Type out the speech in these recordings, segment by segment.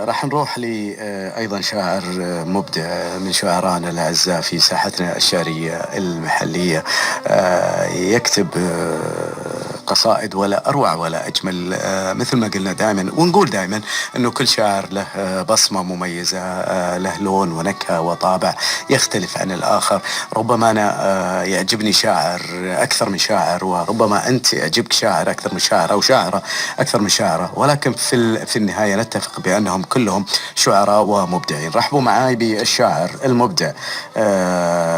راح نروح ل أيضا شاعر مبدع من شعرائنا الأعزاء في ساحتنا الشعرية المحلية. يكتب قصائد ولا أروع ولا أجمل. مثل ما قلنا دائما ونقول دائما أنه كل شاعر له بصمة مميزة، له لون ونكهة وطابع يختلف عن الآخر. ربما أنا يعجبني شاعر أكثر من شاعر، وربما أنت يعجبك شاعر أكثر من شاعر أو شاعرة أكثر من شاعرة، ولكن في النهاية نتفق بأنهم كلهم شعراء ومبدعين. رحبوا معاي بالشاعر المبدع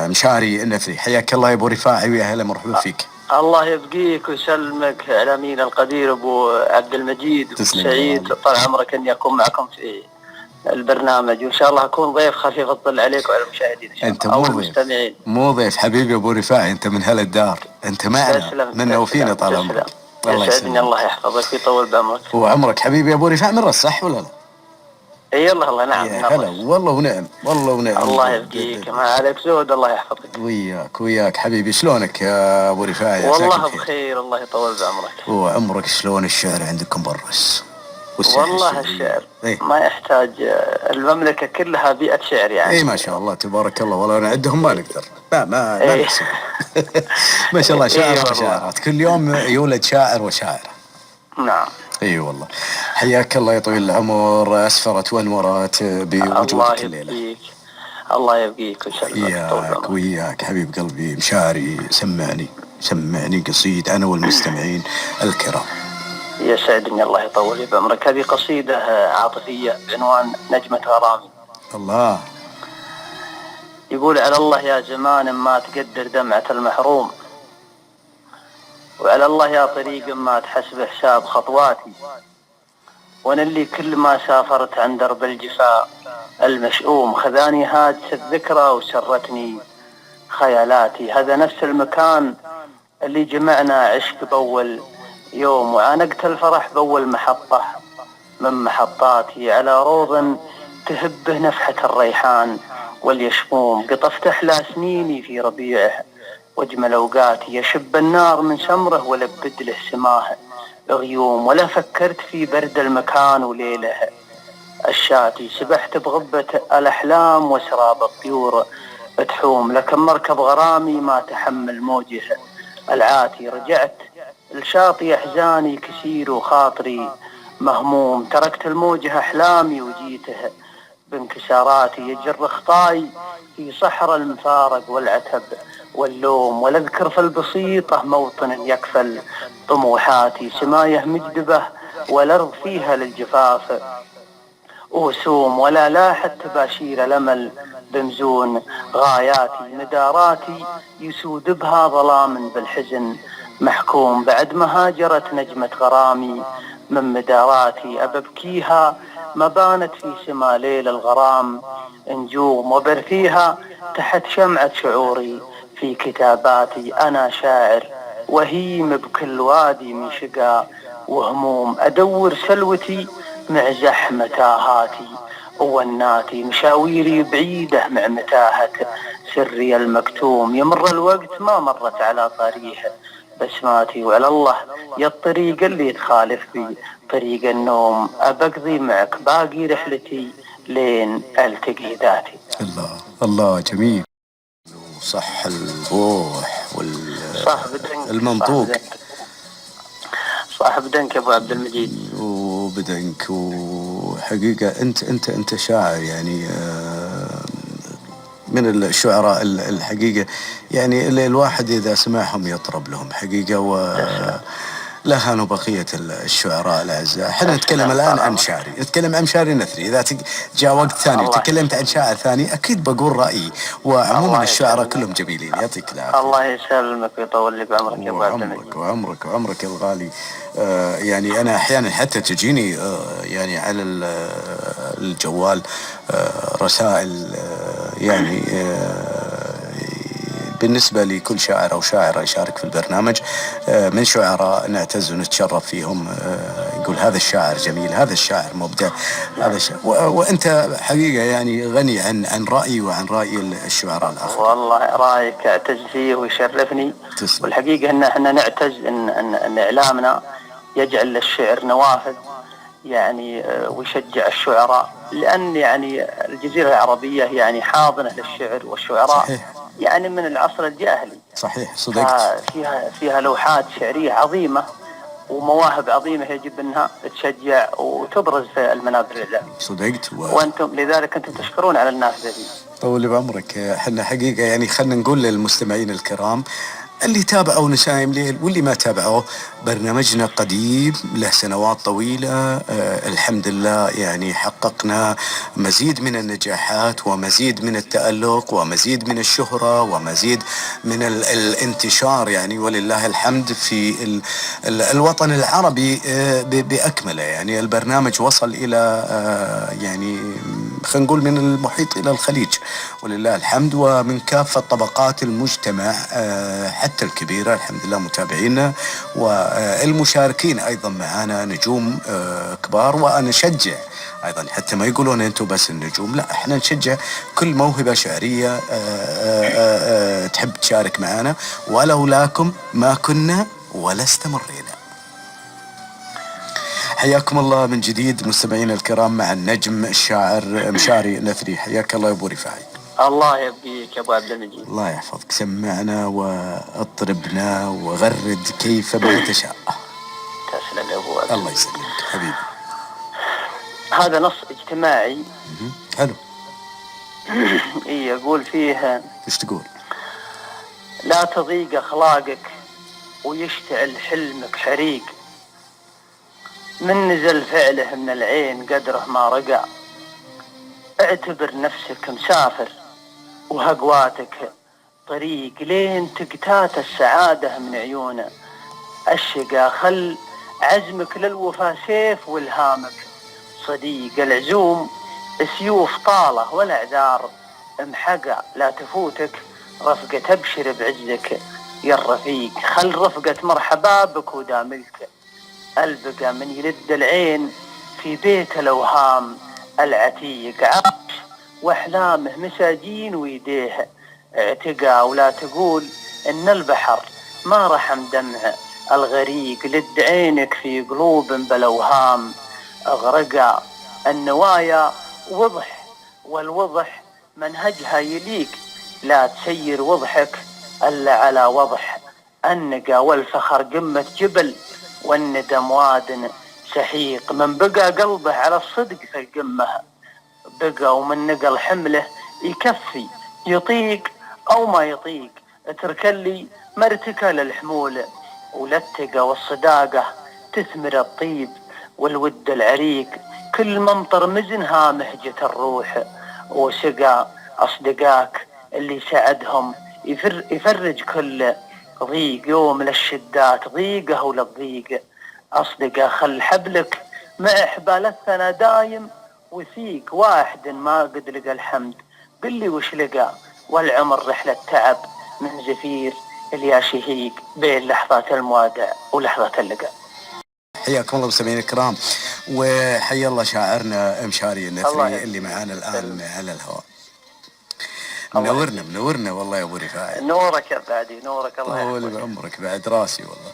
مشاري النثري. حياك الله يا أبو رفاعي، ويا هلا مرحبا فيك. الله يبقيك ويسلمك الأمين القدير أبو عبد المجيد. سعيد طال عمرك أني أكون معكم في البرنامج، وإن شاء الله أكون ضيف خفيف الظل عليك وعلى المشاهدين أنت أو المستمعين. مو ضيف حبيبي أبو رفاعي، أنت من هلا الدار، أنت معنا منا وفينا طال عمرك. الله يسعدني، الله يحفظك ويطول بعمرك وعمرك حبيبي يا أبو رفاعي. من رص صح ولا لا؟ اي الله نعم. يا هلا والله ونعم، والله ونعم. الله يبقيك، ما عليك زود، الله يحفظك. وياك حبيبي. شلونك يا ابو رفاعي؟ والله بخير، الله يطول بعمرك. وعمرك. شلون الشعر عندكم برس؟ والله الشعر ما يحتاج، المملكة كلها بيئة شعر يعني. اي ما شاء الله تبارك الله، والله نعدهم ما نقدر. ما نحسب. ما شاء الله شاعر وشاعرات، كل يوم يولد شاعر وشاعرة. نعم. اي والله. حياك الله يطول العمر. اسفرت وانورت بوجودك الليله. الله يبقيك ويسلمك. وياك حبيب قلبي مشاري. سمعني قصيد انا والمستمعين الكرام. يسعدني، الله يطول بعمرك. هذه قصيدة عاطفية بعنوان نجمة غرامي. الله. يقول: على الله يا زمان ما تقدر دمعة المحروم، وعلى الله يا طريق ما تحسب حساب خطواتي، وانا اللي كل ما سافرت عن درب الجفاء المشؤوم خذاني هاجس الذكرى وسرتني خيالاتي. هذا نفس المكان اللي جمعنا عشق بأول يوم، وعانقت الفرح بأول محطة من محطاتي، على روض تهبه نفحة الريحان واليشموم. قطفت أحلى سنيني في ربيعه واجمل اوقاتي، يشب النار من سمره ولبد له سماه غيوم، ولا فكرت في برد المكان وليله الشاتي. سبحت بغبة الاحلام وسراب الطيور تحوم، لكن مركب غرامي ما تحمل موجه العاتي. رجعت لشاطئ احزاني كثير وخاطري مهموم، تركت الموجه احلامي وجيته بانكساراتي. يجر خطاي في صحراء المفارق والعتب واللوم، والاذكر في البسيطة موطن يكفل طموحاتي. سمايه مجدبة والارض فيها للجفاف وسوم، ولا لاحت تباشير الامل بمزون غاياتي. مداراتي يسود بها ظلام بالحزن محكوم، بعد ما هاجرت نجمة غرامي من مداراتي. أببكيها ما بانت في سما ليل الغرام نجوم، وبرثيها تحت شمعة شعوري في كتاباتي. أنا شاعر وهيم بكل وادي من شقا وهموم، أدور سلوتي مع زحمة تاهاتي ووناتي. مشاويري بعيدة مع متاهة سري المكتوم، يمر الوقت ما مرت على طريح بسماتي. وعلى الله يا الطريق اللي تخالف بي طريق النوم، أبقضي معك باقي رحلتي لين ألتقي ذاتي. الله جميل. صح الروح والمنطوق. صاحب دنك يا ابو عبد المجيد. وبدنك. وحقيقة انت شاعر يعني من الشعراء الحقيقة، يعني الواحد إذا سمعهم يطرب لهم حقيقة. لهانوا بقية الشعراء الأعزاء. احنا نتكلم الآن عن شعري، نتكلم عن شعري نثري. إذا جاء وقت ثاني وتكلمت عن شاعر ثاني أكيد بقول رأيي. وعموما الشعراء كلهم جميلين، يعطيك العافية. الله يسلمك ويطول لي بعمرك يا أبو عبد المجيد. وعمرك الغالي. يعني أنا أحيانا حتى تجيني يعني على الجوال رسائل يعني بالنسبة لكل شاعر أو شاعرة يشارك في البرنامج من شعراء نعتز ونتشرف فيهم. يقول هذا الشاعر جميل، هذا الشاعر مبدع، هذا الشاعر. وأنت حقيقة يعني غني عن رأيي وعن رأي الشعراء الآخرين. والله رأيك أعتز فيه ويشرفني. والحقيقة إن احنا نعتز إن إعلامنا يجعل للشعر نوافذ يعني ويشجع الشعراء، لأن يعني الجزيرة العربية يعني حاضنة للشعر والشعراء. صحيح. يعني من العصر الجاهلي. صحيح، صدقت. فيها لوحات شعرية عظيمة ومواهب عظيمة يجب أنها تشجع وتبرز في المنابر الإعلامية. صدقت. وأنتم لذلك أنتم تشكرون على الناس ذي. طول بعمرك. احنا حقيقة يعني خلنا نقول للمستمعين الكرام اللي تابعوا نسايم ليل واللي ما تابعوه، برنامجنا قديم له سنوات طويلة. الحمد لله يعني حققنا مزيد من النجاحات ومزيد من التألق ومزيد من الشهرة ومزيد من الانتشار، يعني ولله الحمد في الوطن العربي بأكمله. يعني البرنامج وصل إلى يعني خلينا نقول من المحيط إلى الخليج ولله الحمد، ومن كافة طبقات المجتمع حتى الكبيرة الحمد لله متابعينا، والمشاركين أيضا معنا نجوم كبار. وأنا أشجع أيضا حتى ما يقولون أنتم بس النجوم، لا احنا نشجع كل موهبة شعرية تحب تشارك معنا، ولولاكم ما كنا ولا استمرينا. حياكم الله من جديد مستمعينا الكرام مع النجم الشاعر مشاري النثري. حياك الله يا ابو رفاعي. الله يبقيك يا ابو عبد المجيد. الله يحفظك. سمعنا واطربنا وغرد كيفما تشاء. تسلم يا ابو عبد. الله يسلمك حبيبي. هذا نص اجتماعي. حلو. يقول فيه ايش تقول؟ لا تضيق اخلاقك ويشتعل حلمك حريق، من نزل فعله من العين قدره ما رقى، اعتبر نفسك مسافر وهقواتك طريق، لين تقتات السعادة من عيونه الشقا، خل عزمك للوفا سيف والهامك صديق، العزوم سيوف طالة والاعذار امحقا، لا تفوتك رفقة ابشر بعزك يا الرفيق، خل رفقة مرحبا بك وداملك، البقى من يلد العين في بيت الاوهام العتيق، عاش واحلامه مساجين ويديه اعتقى، ولا تقول ان البحر ما رحم دمع الغريق، لد عينك في قلوب بالاوهام اغرقا، النوايا وضح والوضح منهجها يليق، لا تسير وضحك الا على وضح النقا، والفخر قمة جبل والندم واد سحيق، من بقى قلبه على الصدق في القمة بقى، ومن نقل حمله يكفي يطيق او ما يطيق، اتركلي مرتكى للحمول، وللتقى والصداقة تثمر الطيب والود العريق، كل ممطر مزنها مهجة الروح، وسقى أصدقاك اللي سعدهم يفرج كل ضيق، يوم للشدات ضيقه وللضيق أصدقى، خل حبلك مع حبال الثنا دايم وثيق، واحد ما قد لقى الحمد قل لي وش لقى، والعمر رحلة تعب من زفير اللي شهيق بين لحظات الموادع ولحظات اللقاء. حياكم الله مستمعينا الكرام، وحيا الله شاعرنا مشاري النثري اللي معانا الآن على الهواء. منورنا والله يا ابو رفاعي. نورك يا بعدي، نورك الله يحفظك. طول بعمرك بعد راسي والله.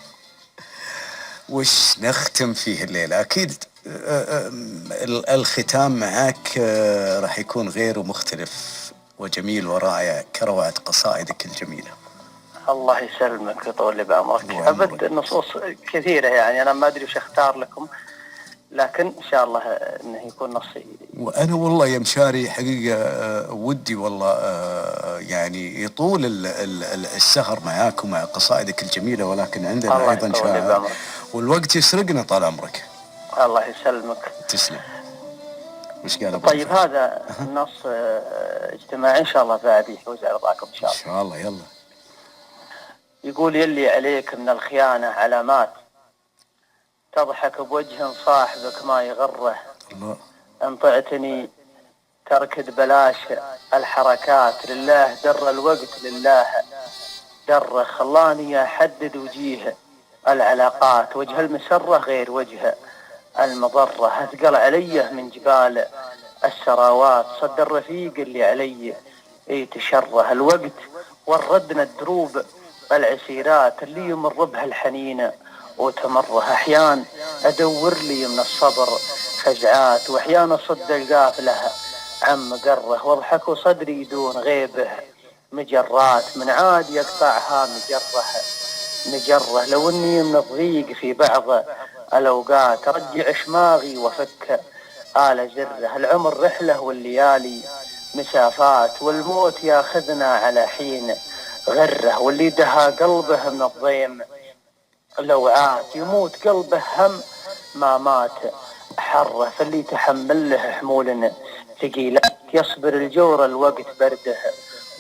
وش نختم فيه الليلة؟ أكيد الختام معك راح يكون غير ومختلف وجميل ورائع كروعة قصائدك الجميلة. الله يسلمك ويطول بعمرك. أبد النصوص كثيرة، يعني أنا ما أدري وش أختار لكم، لكن إن شاء الله إنه يكون نصي. وأنا والله يا مشاري حقيقة ودي والله يعني يطول السهر معاك ومع قصائدك الجميلة، ولكن عندنا أيضا شاعر والوقت يسرقنا طال عمرك. الله يسلمك. تسلم. وش قال أبو طيب هذا النص اجتماعي إن شاء الله بعد يحوز على رضاكم إن شاء الله. إن شاء الله. يلا. يقول يلي عليك من الخيانة علامات، تضحك بوجه صاحبك ما يغره، الله. انطعتني تركض بلاش الحركات، لله در الوقت لله در، خلاني أحدد وجيه العلاقات، وجه المسرة غير وجه المضرة، أثقل عليه من جبال السراوات، صد الرفيق اللي علي يتشره، الوقت وردنا الدروب العسيرات اللي يمر بها الحنين وتمره. أحيان أدور لي من الصبر فزعات، وأحيان أصد القافلة عم قره، واضحك وصدري دون غيبه مجرات، من عاد يقطعها مجره. لو اني من الضيق في بعض الأوقات رجع شماغي وفك آل زره. العمر رحلة والليالي مسافات، والموت ياخذنا على حين غره. واللي دها قلبه من الضيم لوعات، يموت قلبه هم ما مات حره. فاللي تحمل له حمول ثقيلات يصبر الجور الوقت برده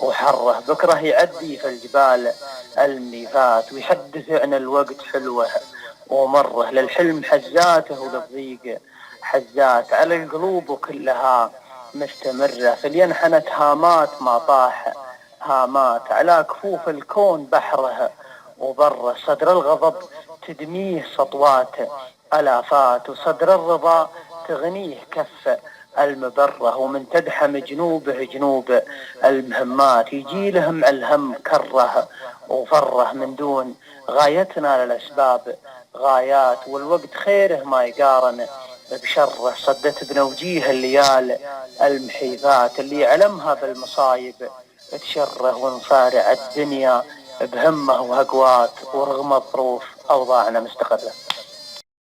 وحره. بكره يعدي في الجبال الميفات ويحدث عن الوقت حلوه ومره. للحلم حزاته وللضيق حزات، على القلوب كلها مستمرة. فلينحنت هامات ما طاح هامات، على كفوف الكون بحره وبره. صدر الغضب تدميه سطوات الآفات، وصدر الرضا تغنيه كف المبرة. ومن تدحم جنوبه جنوب المهمات يجي لهم الهم كره وفره. من دون غايتنا للأسباب غايات، والوقت خيره ما يقارن بشره. صدت بنوجيه الليال المحيفات، اللي علمها بالمصايب تشره. ونصارع الدنيا بهمه وهقوات، ورغم الظروف أوضاعنا مستقرة.